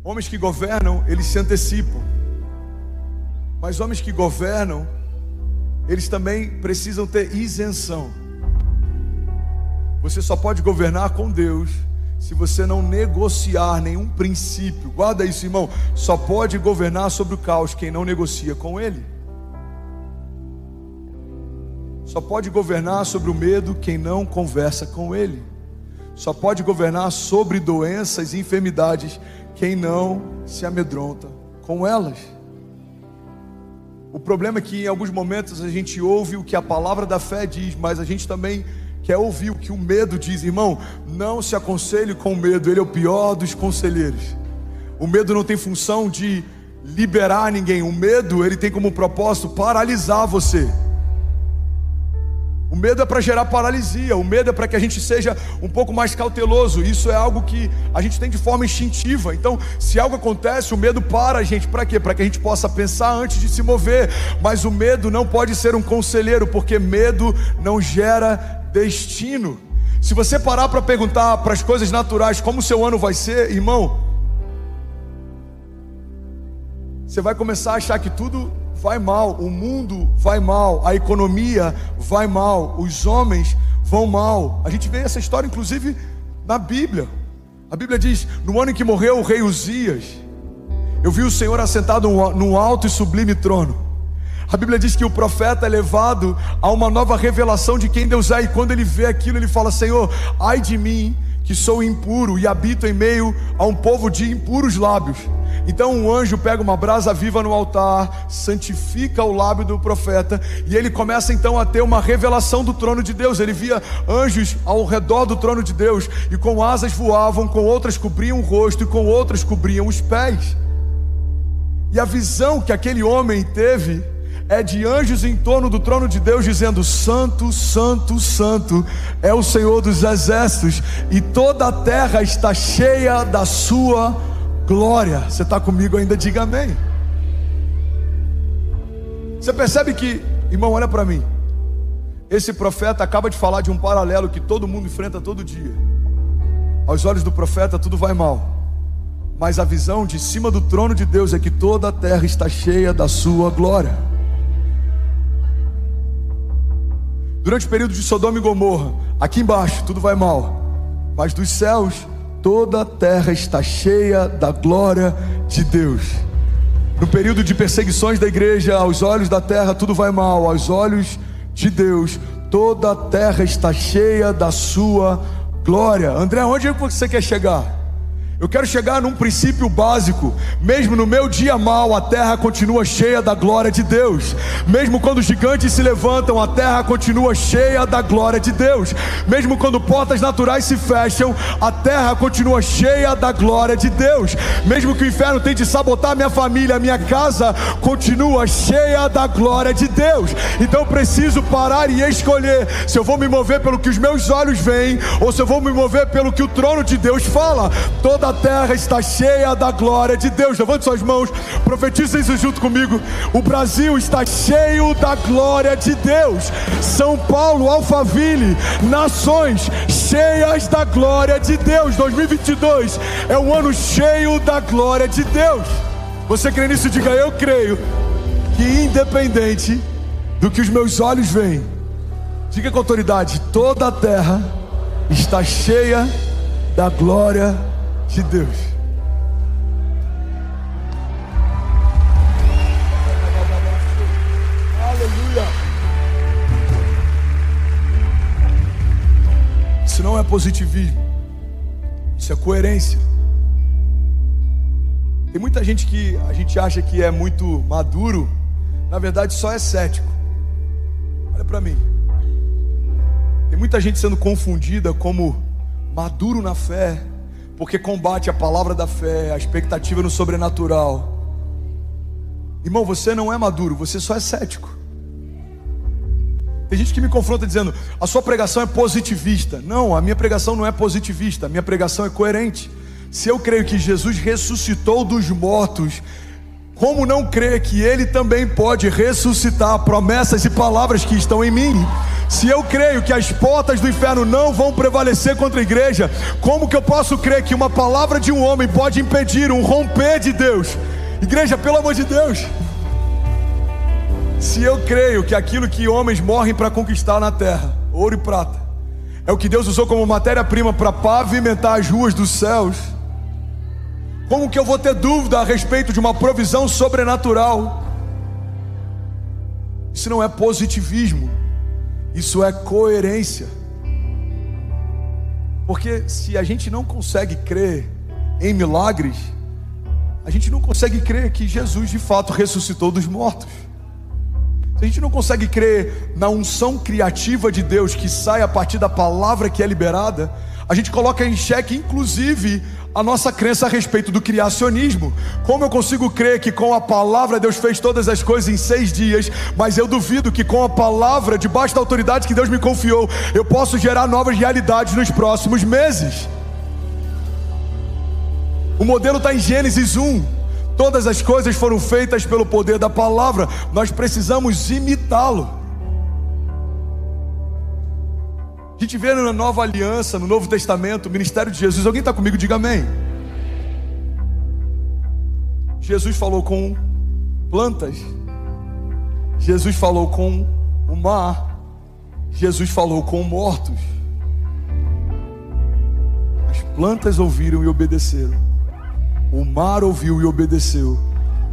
Homens que governam, eles se antecipam. Mas homens que governam, eles também precisam ter isenção. Você só pode governar com Deus se você não negociar nenhum princípio. Guarda isso, irmão. Só pode governar sobre o caos quem não negocia com Ele. Só pode governar sobre o medo quem não conversa com Ele. Só pode governar sobre doenças e enfermidades quem não se amedronta com elas. O problema é que em alguns momentos a gente ouve o que a palavra da fé diz, mas a gente também quer ouvir o que o medo diz. Irmão, não se aconselhe com o medo, ele é o pior dos conselheiros. O medo não tem função de liberar ninguém. O medo, ele tem como propósito paralisar você. O medo é para gerar paralisia. O medo é para que a gente seja um pouco mais cauteloso. Isso é algo que a gente tem de forma instintiva. Então, se algo acontece, o medo para a gente. Para quê? Para que a gente possa pensar antes de se mover. Mas o medo não pode ser um conselheiro, porque medo não gera destino. Se você parar para perguntar para as coisas naturais como o seu ano vai ser, irmão, você vai começar a achar que tudo vai mal, o mundo vai mal, a economia vai mal, os homens vão mal. A gente vê essa história inclusive na Bíblia. A Bíblia diz: no ano em que morreu o rei Uzias, eu vi o Senhor assentado num alto e sublime trono. A Bíblia diz que o profeta é levado a uma nova revelação de quem Deus é. E quando ele vê aquilo, ele fala: Senhor, ai de mim, que sou impuro e habito em meio a um povo de impuros lábios. Então um anjo pega uma brasa viva no altar, santifica o lábio do profeta, e ele começa então a ter uma revelação do trono de Deus. Ele via anjos ao redor do trono de Deus, e com asas voavam, com outras cobriam o rosto, e com outras cobriam os pés. E a visão que aquele homem teve é de anjos em torno do trono de Deus, dizendo: Santo, Santo, Santo é o Senhor dos exércitos, e toda a terra está cheia da sua glória. Você está comigo ainda? Diga amém. Você percebe que, irmão, olha para mim, esse profeta acaba de falar de um paralelo que todo mundo enfrenta todo dia. Aos olhos do profeta tudo vai mal, mas a visão de cima do trono de Deus é que toda a terra está cheia da sua glória. Durante o período de Sodoma e Gomorra, aqui embaixo tudo vai mal, mas dos céus toda a terra está cheia da glória de Deus. No período de perseguições da igreja, aos olhos da terra tudo vai mal, aos olhos de Deus toda a terra está cheia da sua glória. André, onde você quer chegar? Eu quero chegar num princípio básico. Mesmo no meu dia mal, a terra continua cheia da glória de Deus. Mesmo quando os gigantes se levantam, a terra continua cheia da glória de Deus. Mesmo quando portas naturais se fecham, a terra continua cheia da glória de Deus. Mesmo que o inferno tente sabotar minha família, a minha casa continua cheia da glória de Deus. Então eu preciso parar e escolher se eu vou me mover pelo que os meus olhos veem, ou se eu vou me mover pelo que o trono de Deus fala. Toda a terra está cheia da glória de Deus. Levante suas mãos, profetize isso junto comigo. O Brasil está cheio da glória de Deus. São Paulo, Alphaville, nações cheias da glória de Deus. 2022 é um ano cheio da glória de Deus. Você crê nisso? Diga: eu creio que independente do que os meus olhos veem, diga com autoridade: toda a terra está cheia da glória de Deus. Aleluia. Isso não é positivismo, isso é coerência. Tem muita gente que a gente acha que é muito maduro, na verdade só é cético. Olha para mim. Tem muita gente sendo confundida como maduro na fé, porque combate a palavra da fé, a expectativa no sobrenatural. Irmão, você não é maduro, você só é cético. Tem gente que me confronta dizendo: a sua pregação é positivista. Não, a minha pregação não é positivista, a minha pregação é coerente. Se eu creio que Jesus ressuscitou dos mortos, como não crer que Ele também pode ressuscitar promessas e palavras que estão em mim? Se eu creio que as portas do inferno não vão prevalecer contra a igreja, como que eu posso crer que uma palavra de um homem pode impedir um romper de Deus? Igreja, pelo amor de Deus. Se eu creio que aquilo que homens morrem para conquistar na terra, ouro e prata, é o que Deus usou como matéria-prima para pavimentar as ruas dos céus, como que eu vou ter dúvida a respeito de uma provisão sobrenatural? Isso não é positivismo, isso é coerência. Porque se a gente não consegue crer em milagres, a gente não consegue crer que Jesus de fato ressuscitou dos mortos. Se a gente não consegue crer na unção criativa de Deus que sai a partir da palavra que é liberada, a gente coloca em xeque inclusive a nossa crença a respeito do criacionismo. Como eu consigo crer que com a palavra Deus fez todas as coisas em 6 dias, mas eu duvido que com a palavra, debaixo da autoridade que Deus me confiou, eu posso gerar novas realidades nos próximos meses? O modelo está em Gênesis 1. Todas as coisas foram feitas pelo poder da palavra. Nós precisamos imitá-lo. A gente vê na Nova Aliança, no Novo Testamento, o ministério de Jesus. Alguém está comigo? Diga amém. Jesus falou com plantas. Jesus falou com o mar. Jesus falou com mortos. As plantas ouviram e obedeceram. O mar ouviu e obedeceu.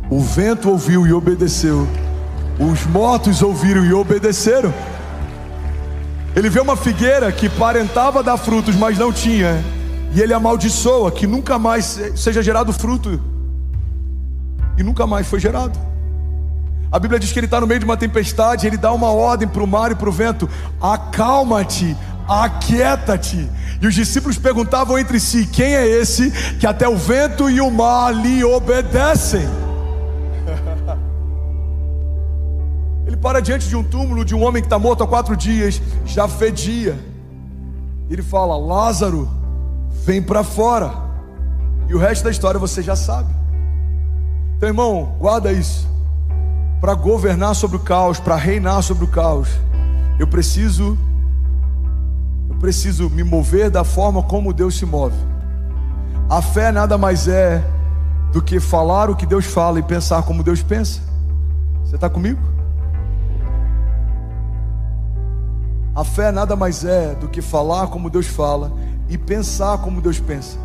O vento ouviu e obedeceu. Os mortos ouviram e obedeceram. Ele vê uma figueira que parentava dar frutos, mas não tinha, e ele amaldiçoa que nunca mais seja gerado fruto. E nunca mais foi gerado. A Bíblia diz que ele está no meio de uma tempestade. Ele dá uma ordem para o mar e para o vento: acalma-te, aquieta-te. E os discípulos perguntavam entre si: quem é esse que até o vento e o mar lhe obedecem? Ele para diante de um túmulo de um homem que está morto há 4 dias, já fedia. Ele fala: Lázaro, vem para fora. E o resto da história você já sabe. Então, irmão, guarda isso. Para governar sobre o caos, para reinar sobre o caos, eu preciso me mover da forma como Deus se move. A fé nada mais é do que falar o que Deus fala e pensar como Deus pensa. Você está comigo? A fé nada mais é do que falar como Deus fala e pensar como Deus pensa.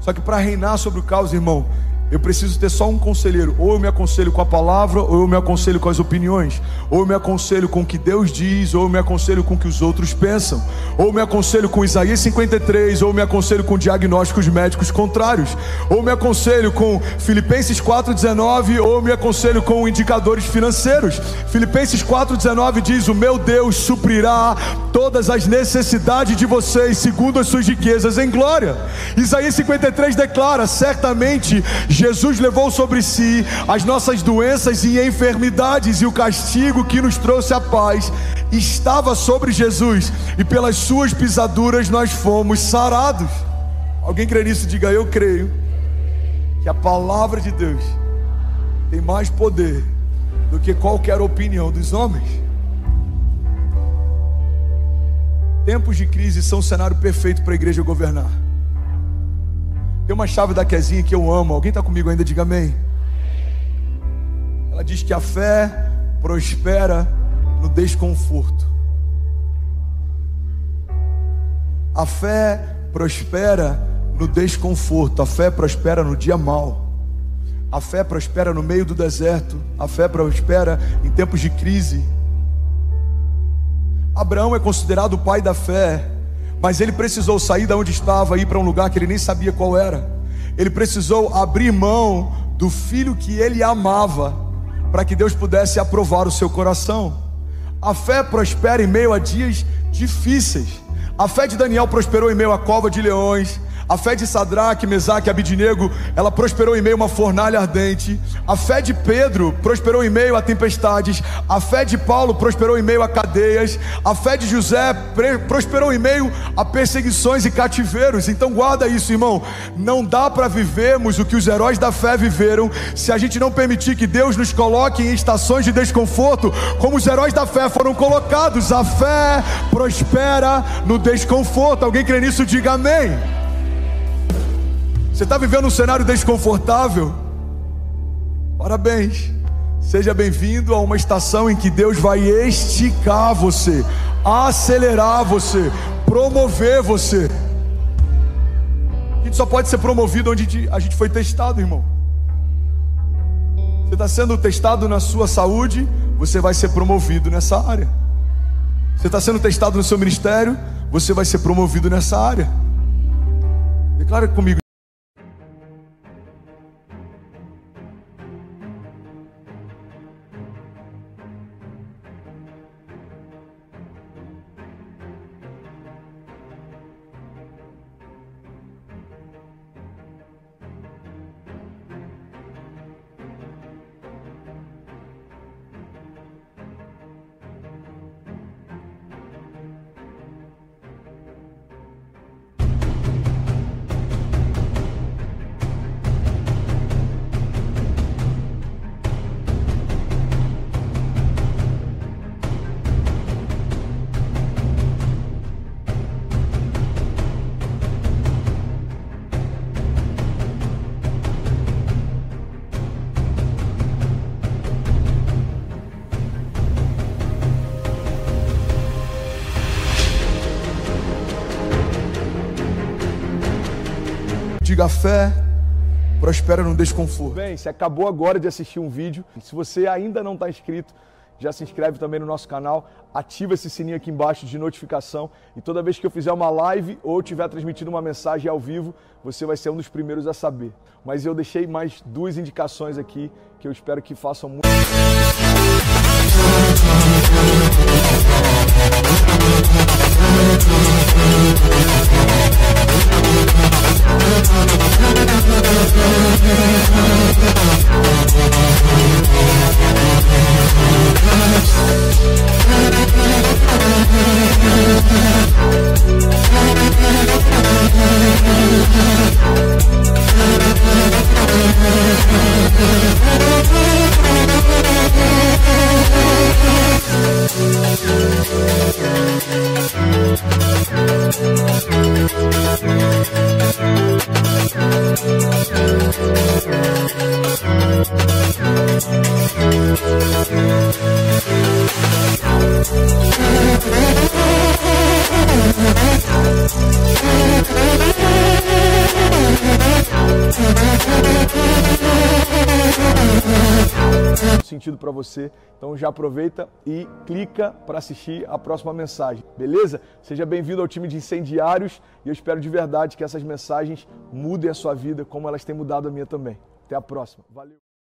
Só que para reinar sobre o caos, irmão, eu preciso ter só um conselheiro. Ou eu me aconselho com a palavra, ou eu me aconselho com as opiniões. Ou eu me aconselho com o que Deus diz, ou eu me aconselho com o que os outros pensam. Ou eu me aconselho com Isaías 53, ou eu me aconselho com diagnósticos médicos contrários. Ou eu me aconselho com Filipenses 4,19, ou eu me aconselho com indicadores financeiros. Filipenses 4,19 diz: o meu Deus suprirá todas as necessidades de vocês segundo as suas riquezas em glória. Isaías 53 declara: certamente Jesus levou sobre si as nossas doenças e enfermidades, e o castigo que nos trouxe a paz estava sobre Jesus, e pelas suas pisaduras nós fomos sarados. Alguém crê nisso? Diga: eu creio que a palavra de Deus tem mais poder do que qualquer opinião dos homens. Tempos de crise são um cenário perfeito para a igreja governar. Tem uma chave da Kezinha que eu amo. Alguém está comigo ainda? Diga amém. Ela diz que a fé prospera no desconforto. A fé prospera no desconforto. A fé prospera no dia mau. A fé prospera no meio do deserto. A fé prospera em tempos de crise. Abraão é considerado o pai da fé, mas ele precisou sair de onde estava e ir para um lugar que ele nem sabia qual era. Ele precisou abrir mão do filho que ele amava, para que Deus pudesse aprovar o seu coração. A fé prospera em meio a dias difíceis. A fé de Daniel prosperou em meio à cova de leões. A fé de Sadraque, Mesaque e Abidnego, ela prosperou em meio a uma fornalha ardente. A fé de Pedro prosperou em meio a tempestades. A fé de Paulo prosperou em meio a cadeias. A fé de José prosperou em meio a perseguições e cativeiros. Então guarda isso, irmão. Não dá para vivermos o que os heróis da fé viveram se a gente não permitir que Deus nos coloque em estações de desconforto, como os heróis da fé foram colocados. A fé prospera no desconforto. Alguém crê nisso? Diga amém. Você está vivendo um cenário desconfortável? Parabéns. Seja bem-vindo a uma estação em que Deus vai esticar você, acelerar você, promover você. A gente só pode ser promovido onde a gente foi testado, irmão. Você está sendo testado na sua saúde, você vai ser promovido nessa área. Você está sendo testado no seu ministério, você vai ser promovido nessa área. Declara comigo. Diga: a fé prospera no desconforto. Bem, você acabou agora de assistir um vídeo. Se você ainda não está inscrito, já se inscreve também no nosso canal, ativa esse sininho aqui embaixo de notificação e toda vez que eu fizer uma live ou estiver transmitindo uma mensagem ao vivo, você vai ser um dos primeiros a saber. Mas eu deixei mais 2 indicações aqui que eu espero que façam muito. Sentido para você, então já aproveita e clica para assistir a próxima mensagem, beleza? Seja bem-vindo ao time de incendiários e eu espero de verdade que essas mensagens mudem a sua vida como elas têm mudado a minha também. Até a próxima, valeu!